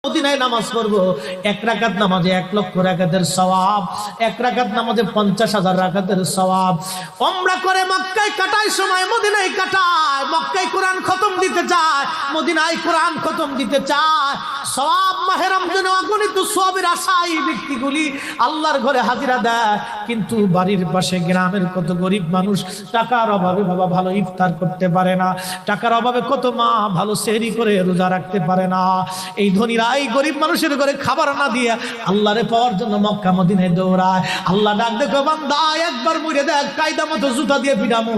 মদিনায় নামাজ পড়বো, এক রাকাত নামাজে 1,00,000 রাকাতের সওয়াব, এক রাকাত নামাজে 50,000 রাকাতের সওয়াব। উমরা করে মক্কায় কাটায় সময় মদিনায় কাটায়, মক্কায় কোরআন খতম দিতে চায়, মদিনায় কোরআন খতম দিতে চায়। সওয়াব মাহে রমজানে অগণিত সওয়াবের আশায় ব্যক্তিগুলি আল্লাহর ঘরে হাজিরা দেয়, কিন্তু বাড়ির পাশে গ্রামের কত গরিব মানুষ টাকার অভাবে বাবা ভালো ইফতার করতে পারে না, টাকার অভাবে কত মা ভালো সেহরি করে রোজা রাখতে পারে না। এই ধনীরা এই গরিব মানুষের ঘরে খাবার না দিয়ে আল্লাহরে পাওয়ার জন্য মক্কা মদিনায় দৌড়ায়। আল্লাহ ডাক দেখো, বান্দা একবার মরে দেখ, কায়দা মতো জুতা দিয়ে পিটামো,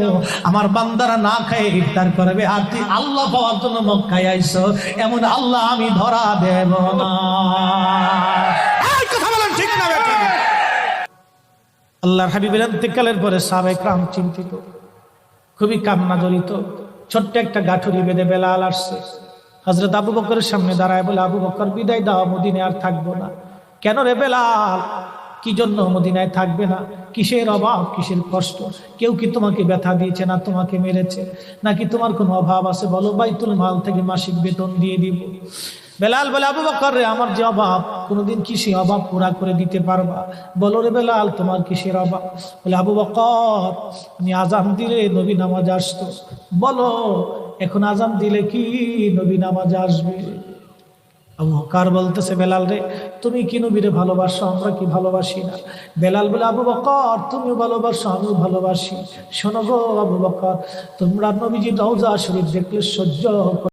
আমার বান্দারা না খায় ইফতার করবে, আর তুই আল্লাহ পাওয়ার জন্য মক্কায় আইছো, এমন আল্লাহ আমি ধরা দেব না। এই কথা বলেন ঠিক না বেঠিক? আল্লাহর হাবিবের ইন্তেকালের পরে সাহাবায়ে কেরাম চিন্তিত, খুবই কান্না জড়িত। ছোট্ট একটা গাঠুরি বেঁধে বেলাল আসছে, হযরত আবু বকরের সামনে দাঁড়ায় বলে, আবু বকর বিদায় দাও, মদিনায় আর থাকবো না। কেন রে বেলাল, কি জন্য মদিনায় থাকবে না? কিসের অভাব, কিসের কষ্ট? কেউ কি তোমাকে ব্যথা দিয়েছে, না তোমাকে মেরেছে, নাকি তোমার কোনো অভাব আছে? বলো, বাইতুল মাল থেকে মাসিক বেতন দিয়ে দিব। বেলাল বলে, আবু বকর রে, আমার যে অভাব, কোনোদিন কি সেই অভাব পুরা করে দিতে পারবা? বলো রে বেলাল, তোমার কিসের অভাব? বলে, আবু বকর, আমি আজান দিলে নবী নামাজ আসতো, বলো এখন আজান দিলে কি নবী নামাজ আসবে? আবু বকর বলতেছে, বেলাল রে, তুমি কি নবীরে ভালোবাসো, আমরা কি ভালোবাসি না? বেলাল বলে, আবু বকর, তুমিও ভালোবাসো, আমিও ভালোবাসি। শোনো গো আবু বকর, তোমরা নবীজি রওজা শরীফ দেখলে সহ্য